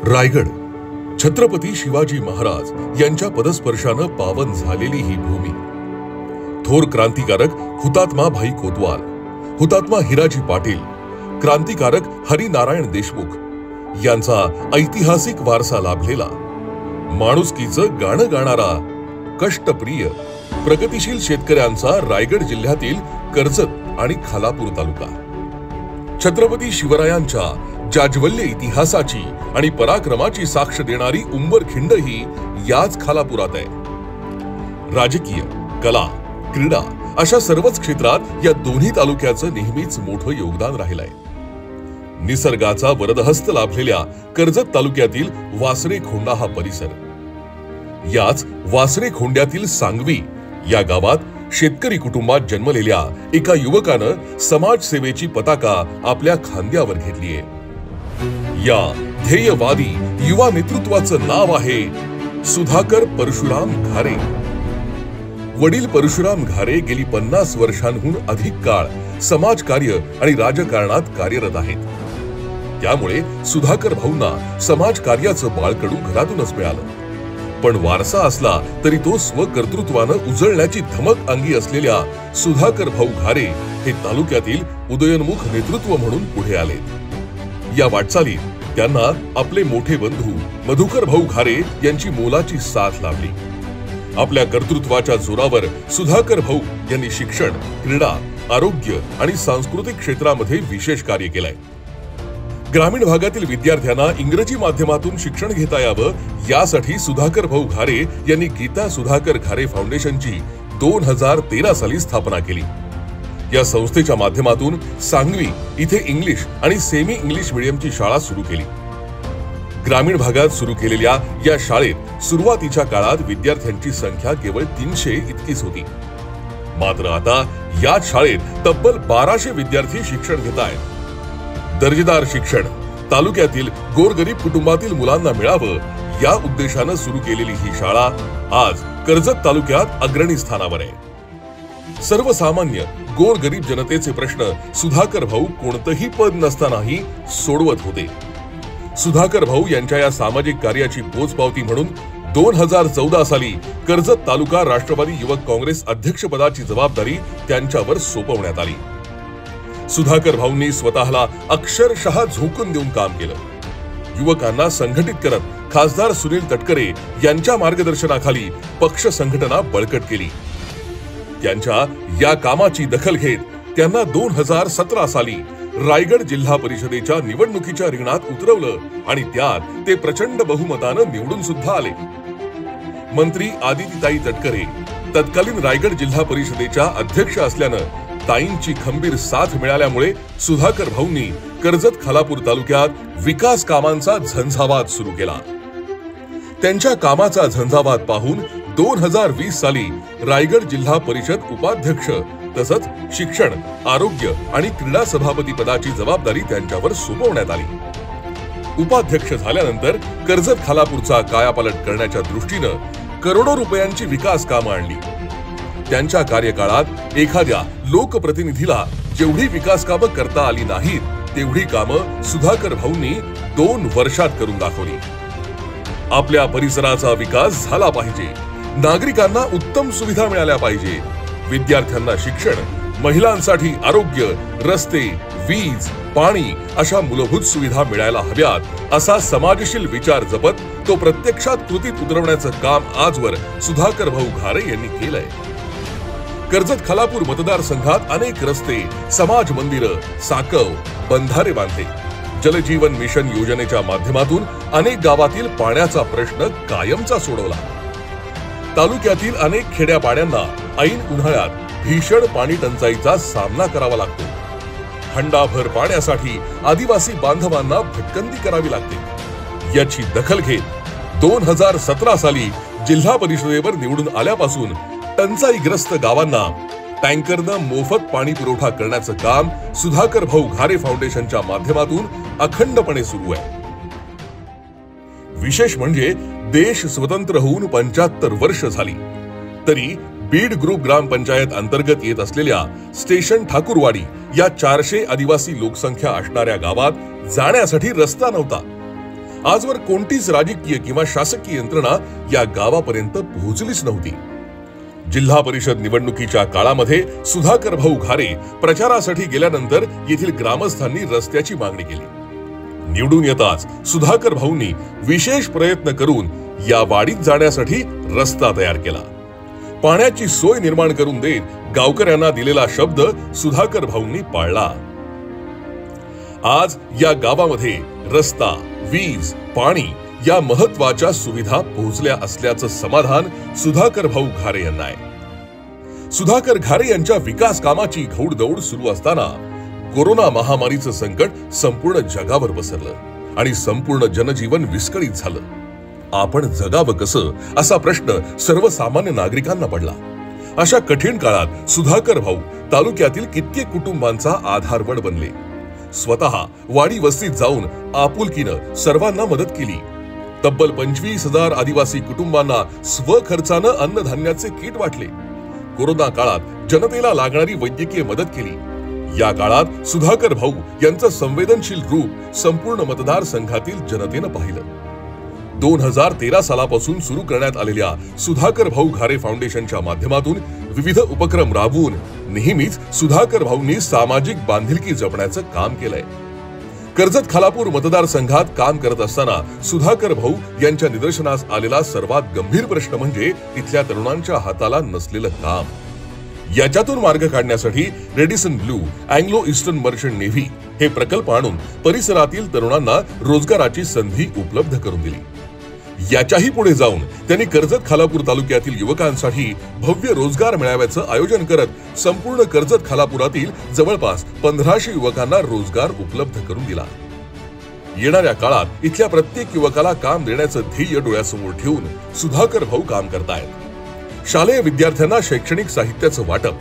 रायगड छत्रपती शिवाजी महाराज यांच्या पदस्पर्शाने पावन झालेली ही भूमी, थोर क्रांतिकारक हुतात्मा भाई कोतवाल, हुतात्मा हिराजी पाटील, क्रांतिकारक हरिनारायण देशमुख यांचा ऐतिहासिक वारसा लाभलेला, माणुसकीचं गाणं गाणारा, कष्टप्रिय प्रगतिशील शेतकऱ्यांचा रायगड जिल्ह्यातील कर्जत आणि खालापूर तालुका छत्रपती शिवरायांच्या जाज्वल्य इतिहासाची आणि पराक्रमाची साक्ष देणारी उंबरखिंड ही याच खालापुरात आहे। राजकीय, कला, क्रीडा अशा सर्वच क्षेत्रात या दोन्ही तालुक्याचं नेहमीच मोठं योगदान राहिलंय। निसर्गाचा वरदहस्त लाभलेल्या कर्जत तालुक्यातील वासरे खोंडा हा परिसर, याच वासरे खोंड्यातील सांगवी या गावात शेतकरी कुटुंबात जन्मलेल्या एका युवकानं समाजसेवेची पताका आपल्या खांद्यावर घेतलीये। या ध्येयवादी युवा नेतृत्वाचं नाव आहे सुधाकर परशुराम घारे। वडील परशुराम घारे गेली 50 वर्षांहून अधिक काळ समाजकार्य आणि राजकारणात कार्यरत आहेत। त्यामुळे सुधाकर भाऊंना समाजकार्याचं बाळकडू घरातूनच मिळालं, पण वारसा असला तरी तो स्वकर्तृत्वानं उजळण्याची धमक अंगी असलेल्या सुधाकर भाऊ घारे हे तालुक्यातील उदयोन्मुख नेतृत्व म्हणून पुढे आले। या वाटचालीत त्यांना आपले मोठे बंधू मधुकर भाऊ घारे यांची मोलाची साथ लाभली। आपल्या कर्तृत्वाच्या जोरावर सुधाकर भाऊ यांनी शिक्षण, क्रीडा, आरोग्य आणि सांस्कृतिक क्षेत्रामध्ये विशेष कार्य केलंय। ग्रामीण भागातील विद्यार्थ्यांना इंग्रजी माध्यमातून शिक्षण घेता यावं यासाठी सुधाकर भाऊ घारे यांनी गीता सुधाकर घारे फाउंडेशनची 2013 साली स्थापना केली। या संस्थेच्या माध्यमातून सांगवी इथे इंग्लिश आणि सेमी इंग्लिश मीडियमची शाळा सुरू केली। ग्रामीण भागात सुरू केलेल्या या शाळेत सुरुवातीच्या काळात विद्यार्थ्यांची संख्या केवळ 300 इतकीच होती, मात्र आता याच शाळेत तब्बल 1200 विद्यार्थी शिक्षण घेत आहेत। दर्जेदार शिक्षण तालुक्यातील गोरगरीब कुटुंबातील मुलांना मिळावं या उद्देशानं सुरू केलेली ही शाळा आज कर्जत तालुक्यात अग्रणी स्थानावर आहे। सर्वसामान्य गोरगरीब जनतेचे प्रश्न सुधाकर भाऊ कोणतंही पद नसतानाही सोडवत होते। सुधाकर भाऊ यांच्या या सामाजिक कार्याची पोचपावती म्हणून 2014 साली कर्जत तालुका राष्ट्रवादी युवक काँग्रेस अध्यक्षपदाची जबाबदारी त्यांच्यावर सोपवण्यात आली। सुधाकर भाऊंनी स्वतःला अक्षरशः झोकून देऊन काम केलं। युवकांना संघटित करत खासदार सुनील तटकरे यांच्या मार्गदर्शनाखाली पक्ष संघटना बळकट केली। त्यांच्या या कामाची दखल घेत त्यांना 2017 साली रायगड जिल्हा परिषदेच्या निवडणुकीच्या रिंगणात उतरवलं आणि त्यात ते प्रचंड बहुमतानं निवडून सुद्धा आले। मंत्री आदितीताई तटकरे तत्कालीन रायगड जिल्हा परिषदेच्या अध्यक्ष असल्यानं ताईंची खंबीर साथ मिळाल्यामुळे सुधाकर भाऊंनी कर्जत खालापूर तालुक्यात विकास कामांचा झंझावात सुरू केला। त्यांच्या कामाचा झंझावात पाहून 2020 साली रायगड जिल्हा परिषद उपाध्यक्ष तसंच शिक्षण, आरोग्य आणि क्रीडा सभापती पदाची जबाबदारी त्यांच्यावर सोपवण्यात आली। उपाध्यक्ष झाल्यानंतर कर्जत खालापूरचा कायापालट करण्याच्या दृष्टीनं करोडो रुपयांची विकास कामं आणली। त्यांच्या कार्यकाळात एखाद्या लोकप्रतिनिधीला जेवढी विकास कामं करता आली नाहीत तेवढी कामं सुधाकर भाऊंनी 2 वर्षात करून दाखवली। आपल्या परिसराचा विकास झाला पाहिजे, नागरिकांना उत्तम सुविधा मिळाल्या पाहिजे, विद्यार्थ्यांना शिक्षण, महिलांसाठी आरोग्य, रस्ते, वीज, पाणी अशा मूलभूत सुविधा मिळायला हव्यात असा समाजशील विचार जपत तो प्रत्यक्षात कृतीत उतरवण्याचं काम आजवर सुधाकर भाऊ घारे यांनी केलंय। कर्जत खालापूर मतदारसंघात अनेक रस्ते, समाज मंदिरं, साकव, बंधारे बांधले। जलजीवन मिशन योजनेच्या माध्यमातून अनेक गावातील पाण्याचा प्रश्न कायमचा सोडवला। तालुक्यातील अनेक खेड्यापाड्यांना ऐन उन्हाळ्यात भीषण पाणी टंचाईचा सामना करावा लागतो। हंडाभर पाण्यासाठी आदिवासी बांधवांना भटकंती करावी लागते। याची दखल घेत 2017 साली जिल्हा परिषदेवर निवडून आल्यापासून टंचाईग्रस्त गावांना टँकरनं मोफत पाणी पुरवठा करण्याचं काम सुधाकर भाऊ घारे फाउंडेशनच्या माध्यमातून अखंडपणे सुरू आहे। विशेष म्हणजे देश स्वतंत्र होऊन 75 वर्ष झाली तरी बीड ग्रुप ग्रामपंचायत अंतर्गत येत असलेल्या स्टेशन ठाकूरवाडी या 400 आदिवासी लोकसंख्या असणाऱ्या गावात जाण्यासाठी रस्ता नव्हता। आजवर कोणतीच राजकीय किंवा शासकीय यंत्रणा या गावापर्यंत पोहोचलीच नव्हती. जिल्हा परिषद निवडणुकीच्या काळामध्ये सुधाकर भाऊ घारे प्रचारासाठी गेल्यानंतर येथील ग्रामस्थांनी रस्त्याची मागणी केली. निवडून येताच सुधाकर भाऊंनी विशेष प्रयत्न करून या वाडीत जाण्यासाठी रस्ता तयार केला. पाण्याची सोय निर्माण करून देत गावकऱ्यांना दिलेला शब्द सुधाकर भाऊंनी पाळला. आज या गावामध्ये रस्ता, वीज, पाणी या महत्वाच्या सुविधा पोहोचल्या असल्याचं समाधान सुधाकर भाऊ घारे यांना आहे. सुधाकर घारे यांच्या विकास कामाची घौडदौड सुरू असताना कोरोना महामारीचं संकट संपूर्ण जगावर पसरलं आणि संपूर्ण जनजीवन विस्कळीत झालं. आपण जगावं कसं असा प्रश्न सर्वसामान्य नागरिकांना पडला. अशा कठीण काळात सुधाकर भाऊ तालुक्यातील कित्येक कुटुंबांचा आधारवड बनले. स्वतः वाडी वस्तीत जाऊन आपुलकीनं सर्वांना मदत केली. तब्बल 25,000 आदिवासी कुटुंबांना स्वखर्चानं अन्नधान्याचे किट वाटले. कोरोना काळात जनतेला लागणारी वैद्यकीय मदत केली. या काळात सुधाकर भाऊ यांचं संवेदनशील रूप संपूर्ण मतदारसंघातील जनतेनं पाहिलं. 2013 सालापासून सुरू करण्यात आलेल्या सुधाकर भाऊ घारे फाउंडेशनच्या माध्यमातून विविध उपक्रम राबवून नेहमीच सुधाकर भाऊंनी सामाजिक बांधिलकी जपण्याचं काम केलंय. कर्जत खालापूर मतदारसंघात काम करत असताना सुधाकर भाऊ यांच्या निदर्शनास आलेला सर्वात गंभीर प्रश्न म्हणजे इथल्या तरुणांच्या हाताला नसलेलं काम. याच्यातून मार्ग काढण्यासाठी Radisson Blu Anglo eastern merchant navy हे प्रकल्प आणून परिसरातील तरुणांना रोजगाराची संधी उपलब्ध करून दिली. याच्याही पुढे जाऊन त्यांनी कर्जत खालापूर तालुक्यातील युवकांसाठी भव्य रोजगार मेळाव्याचं आयोजन करत संपूर्ण कर्जत खालापुरातील जवळपास 1500 युवकांना रोजगार उपलब्ध करून दिला. येणाऱ्या काळात इथल्या प्रत्येक युवकाला काम देण्याचं ध्येय डोळ्यासमोर ठेवून सुधाकर भाऊ काम करतायत. शालेय विद्यार्थ्यांना शैक्षणिक साहित्याचं वाटप,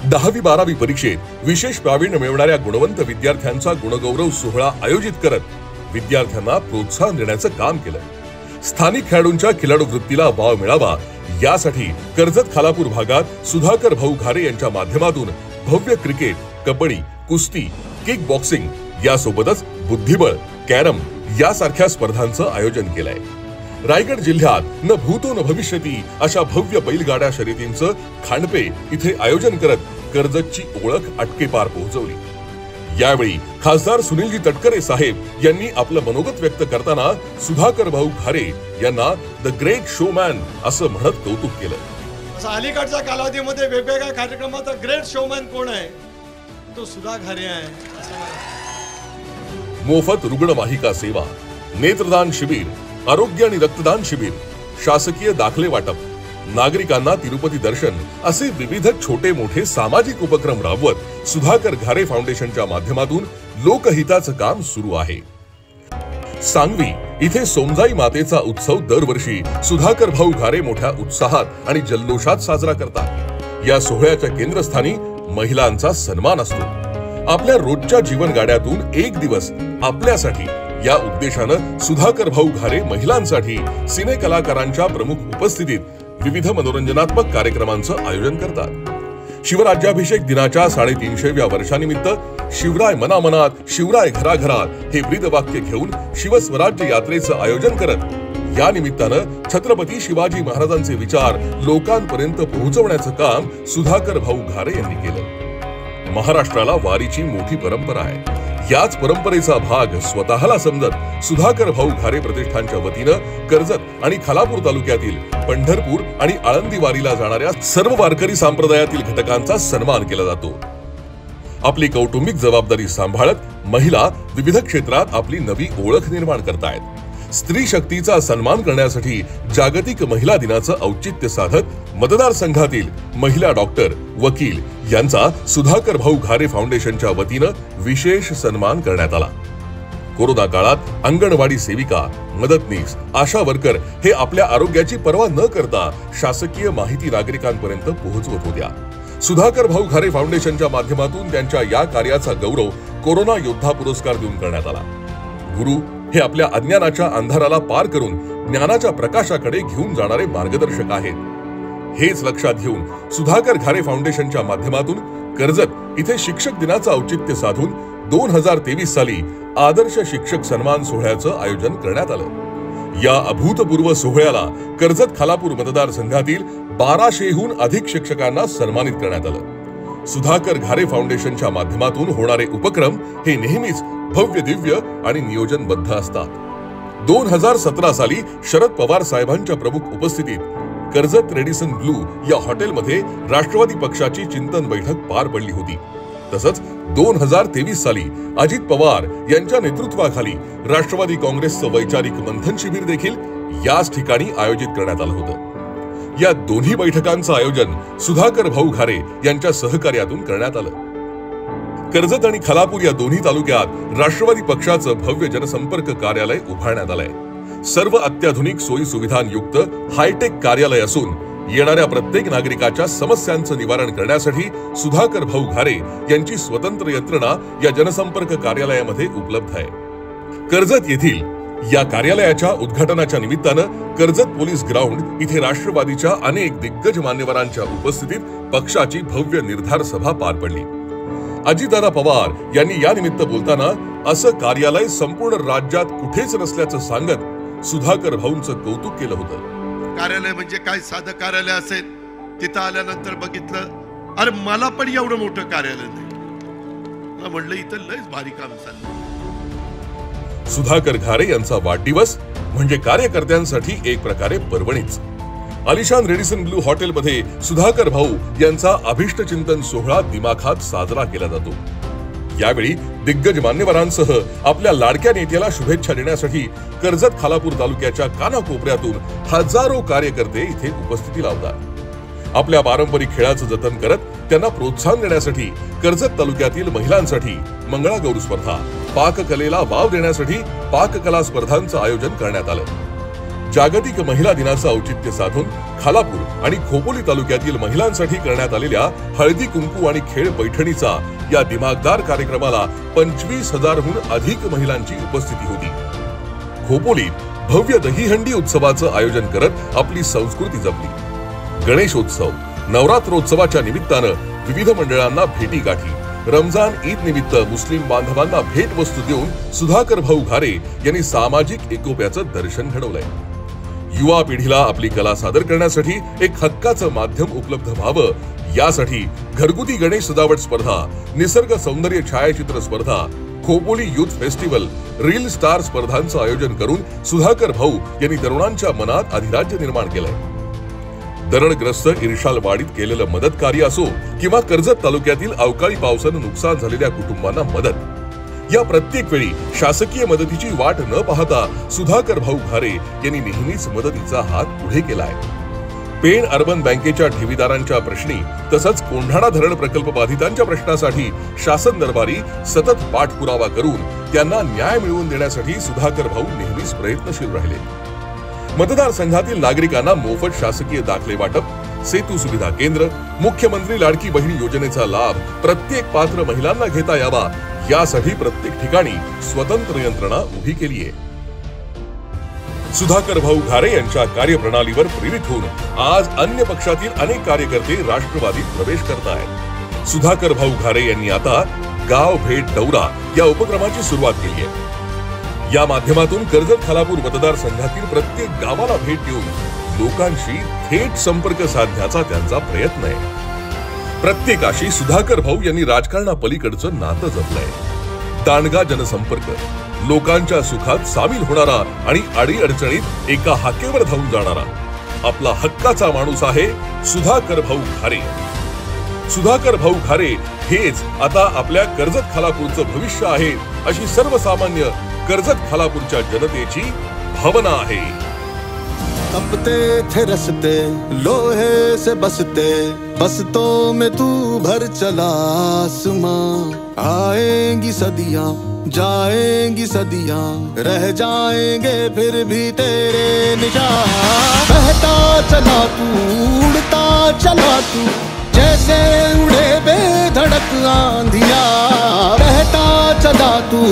10वी-12वी परीक्षेत विशेष प्रावीण्य मिळवणाऱ्या गुणवंत विद्यार्थ्यांचा गुणगौरव सोहळा आयोजित करत विद्यार्थ्यांना प्रोत्साहन देण्याचं काम केलं. स्थानिक खेळाडूंच्या खिलाडू वृत्तीला वाव मिळावा यासाठी कर्जत खालापूर भागात सुधाकर भाऊ घारे यांच्या माध्यमातून भव्य क्रिकेट, कबड्डी, कुस्ती, किक बॉक्सिंग यासोबतच बुद्धिबळ, कॅरम यासारख्या स्पर्धांचं आयोजन केलंय. रायगड जिल्ह्यात न भूतो न भविष्यती अशा भव्य बैलगाड्या शर्यतींचं खांडपे इथे आयोजन करत कर्जतची ओळख अटकेपार पोहोचवली. यावेळी खासदार सुनीलजी तटकरे साहेब यांनी आपलं मनोगत व्यक्त करताना सुधाकर भाऊ घारे यांना द ग्रेट शोमॅन असं म्हणत कौतुक केलं. असं अलीकडच्या कालावधीमध्ये वेगवेगळ्या कार्यक्रमाचा ग्रेट शोमॅन कोण आहे? तो सुधा घारे आहे. मोफत रुग्णवाहिका सेवा, नेत्रदान शिबिर, आरोग्य आणि रक्तदान शिबिर, शासकीय दाखले वाटप, नागरिकांना तिरुपती दर्शन असे विविध छोटे मोठे सामाजिक उपक्रम राबवत सुधाकर घारे फाउंडेशनच्या माध्यमातून लोकहिताचं काम सुरू आहे. सांगवी इथे सोमजाई मातेचा उत्सव दरवर्षी सुधाकर भाऊ घारे मोठ्या उत्साहात आणि जल्लोषात साजरा करतात. या सोहळ्याच्या केंद्रस्थानी महिलांचा सन्मान असतो. आपल्या रोजच्या जीवन गाड्यातून एक दिवस आपल्यासाठी या उद्देशानं सुधाकर भाऊ घारे महिलांसाठी सिने कलाकारांच्या प्रमुख उपस्थितीत विविध मनोरंजनात्मक कार्यक्रमांचं आयोजन करतात. शिवराज्याभिषेक दिनाच्या 350व्या वर्षानिमित्त शिवराय मनामनात, शिवराय घराघरात हे ब्रीदवाक्य घेऊन शिवस्वराज्य यात्रेचं आयोजन करत या निमित्तानं छत्रपती शिवाजी महाराजांचे विचार लोकांपर्यंत पोहोचवण्याचं काम सुधाकर भाऊ घारे यांनी केलं. महाराष्ट्राला वारीची मोठी परंपरा आहे. याच परंपरेचा भाग स्वतःला समजत सुधाकर भाऊ घारे प्रतिष्ठानच्या वतीनं कर्जत आणि खालापूर तालुक्यातील पंढरपूर आणि आळंदी वारीला जाणाऱ्या सर्व वारकरी संप्रदायातील घटकांचा सन्मान केला जातो. आपली कौटुंबिक जबाबदारी सांभाळत महिला विविध क्षेत्रात आपली नवी ओळख निर्माण करतायत. स्त्री शक्तीचा सन्मान करण्यासाठी जागतिक महिला दिनाचं औचित्य साधत मतदारसंघातील महिला डॉक्टर, वकील यांचा सुधाकर भाऊ घारे फाउंडेशनच्या वतीनं विशेष सन्मान करण्यात आला. कोरोना काळात अंगणवाडी सेविका, मदतनीस, आशा वर्कर हे आपल्या आरोग्याची पर्वा न करता शासकीय माहिती नागरिकांपर्यंत पोहोचवत होत्या. सुधाकर भाऊ घारे फाउंडेशनच्या माध्यमातून त्यांच्या या कार्याचा गौरव कोरोना योद्धा पुरस्कार देऊन करण्यात आला. गुरु हे आपल्या अज्ञानाच्या अंधाराला पार करून ज्ञानाच्या प्रकाशाकडे घेऊन जाणारे मार्गदर्शक आहेत. हेच लक्षात घेऊन सुधाकर घारे फाउंडेशनच्या माध्यमातून कर्जत इथे शिक्षक दिनाचं औचित्य साधून 2023 साली आदर्श शिक्षक सन्मान सोहळ्याचं आयोजन करण्यात आलं। या अभूतपूर्व सोहळ्याला कर्जत खालापूर मतदारसंघातील 1200हून अधिक शिक्षकांना सन्मानित करण्यात आलं। सुधाकर घारे फाउंडेशनच्या माध्यमातून होणारे उपक्रम हे नेहमीच भव्य दिव्य आणि नियोजनबद्ध असतात। 2017 साली शरद पवार साहेबांच्या प्रमुख उपस्थितीत कर्जत रेडिसन ब्लू या हॉटेलमध्ये राष्ट्रवादी पक्षाची चिंतन बैठक पार पडली होती। तसंच 2023 साली अजित पवार यांच्या नेतृत्वाखाली राष्ट्रवादी काँग्रेसचं वैचारिक मंथन शिबिर देखील याच ठिकाणी आयोजित करण्यात आलं होतं। या दोन्ही बैठकांचं आयोजन सुधाकर भाऊ घारे यांच्या सहकार्यातून करण्यात आलं। कर्जत आणि खालापूर या दोन्ही तालुक्यात राष्ट्रवादी पक्षाचं भव्य जनसंपर्क कार्यालय उभारण्यात आलंय। सर्व अत्याधुनिक सोयी सुविधांयुक्त हायटेक कार्यालय असून येणाऱ्या प्रत्येक नागरिकाच्या समस्यांचं निवारण करण्यासाठी सुधाकर भाऊ घारे यांची स्वतंत्र यंत्रणा या जनसंपर्क कार्यालयामध्ये उपलब्ध आहे। कर्जत येथील या कार्यालयाच्या उद्घाटनाच्या निमित्तानं कर्जत पोलीस ग्राउंड इथे राष्ट्रवादीच्या अनेक दिग्गज मान्यवरांच्या उपस्थितीत पक्षाची भव्य निर्धार सभा पार पडली। अजितदादा पवार यांनी या निमित्त बोलताना असं कार्यालय संपूर्ण राज्यात कुठेच नसल्याचं सांगत सुधाकर भाऊंचं कौतुक केलं होतं। कार्यालय म्हणजे काय साधं कार्यालय असेल, तिथं आल्यानंतर बघितलं अरे मला पण एवढं मोठं कार्यालय नाही, म्हटलं इथं लयच भारी काम चाललं। सुधाकर घारे यांचा वाढदिवस म्हणजे कार्यकर्त्यांसाठी एक प्रकारे पर्वणीच। आलिशान रेडिसन ब्लू हॉटेलमध्ये सुधाकर भाऊ यांचा अभिष्ट चिंतन सोहळा दिमाखात साजरा केला जातो। यावेळी दिग्गज मान्यवरांसह आपल्या लाडक्या नेत्याला शुभेच्छा देण्यासाठी कर्जत खालापूर तालुक्याच्या कानाकोपऱ्यातून हजारो कार्यकर्ते इथे उपस्थिती लावतात। आपल्या पारंपरिक खेळाचं जतन करत त्यांना प्रोत्साहन देण्यासाठी कर्जत तालुक्यातील महिलांसाठी मंगळागौर स्पर्धा, पाककलेला वाव देण्यासाठी पाककला स्पर्धांचं आयोजन करण्यात आलं। जागतिक महिला दिनाचं औचित्य साधून खालापूर आणि खोपोली तालुक्यातील महिलांसाठी करण्यात आलेल्या हळदी कुंकू आणि खेळ पैठणीचा या दिमागदार कार्यक्रमाला 25,000हून अधिक महिलांची उपस्थिती होती। खोपोलीत भव्य दहीहंडी उत्सवाचं आयोजन करत आपली संस्कृती जपली। गणेशोत्सव, नवरात्रोत्सवाच्या निमित्तानं विविध मंडळांना भेटी गाठी, रमजान ईद निमित्त मुस्लिम बांधवांना भेटवस्तू देऊन सुधाकर भाऊ घारे यांनी सामाजिक एकोप्याचं दर्शन घडवलंय। युवा पिढीला आपली कला सादर करण्यासाठी एक हक्काचं माध्यम उपलब्ध व्हावं यासाठी घरगुती गणेश सजावट स्पर्धा, निसर्ग सौंदर्य छायाचित्र स्पर्धा, Khopoli youth festival, reel star स्पर्धांचं आयोजन करून सुधाकर भाऊ यांनी तरुणांच्या मनात अधिराज्य निर्माण केलंय। दरडग्रस्त इर्शालवाडीत केलेलं मदत कार्य असो किंवा कर्जत तालुक्यातील अवकाळी पावसानं नुकसान झालेल्या कुटुंबांना मदत, या प्रत्येक वेळी शासकीय मदतीची वाट न पाहता सुधाकर भाऊ घारे यांनी नेहमीच मदतीचा हात पुढे केलाय। पेण अर्बन बँकेच्या ठेवीदारांच्या प्रश्नी तसंच कोंढाणा धरण प्रकल्प बाधितांच्या प्रश्नासाठी शासन दरबारी सतत पाठपुरावा करून त्यांना न्याय मिळवून देण्यासाठी सुधाकर भाऊ नेहमीच प्रयत्नशील राहिले। मतदारसंघातील नागरिकांना मोफत शासकीय दाखले वाटप, सेतू सुविधा केंद्र, मुख्यमंत्री लाडकी बहीण योजनेचा लाभ प्रत्येक पात्र महिलांना घेता यावा यासाठी प्रत्येक ठिकाणी स्वतंत्र यंत्रणा उभी केली आहे। सुधाकर भाऊ घारे यांच्या कार्यप्रणालीवर प्रेरित होऊन आज अन्य पक्षातील अनेक कार्यकर्ते राष्ट्रवादीत प्रवेश करत आहेत। सुधाकर भाऊ घारे यांनी आता गाव भेट दौरा या उपक्रमाची सुरुवात केली आहे। या माध्यमातून कर्जत खालापूर मतदारसंघातील प्रत्येक गावाला भेट देऊन लोकांशी थेट संपर्क साधण्याचा त्यांचा प्रयत्न आहे। प्रत्येकाशी सुधाकर भाऊ यांनी राजकारणापलीकडचं नातं जपलंय। दांडगा जनसंपर्क, लोकांच्या सुखात सामील होणारा आणि अडीअडचणीत एका हाकेवर धावून जाणारा आपला हक्काचा माणूस आहे सुधाकर भाऊ घारे। सुधाकर भाऊ घारे हेच आता आपल्या कर्जत खालापूरचं भविष्य आहे अशी सर्वसामान्य कर्जत खालापूरच्या जनतेची भावना आहे। तपते थे रस्ते लोहे से बसते, बसतों में तू भर चला आसमां। आएंगी सदियां जाएंगी सदियां, रह जाएंगे फिर भी तेरे निशान। बहता चला तू उड़ता चला तू, जैसे उड़े बेधड़क आंधिया। बहता चला तू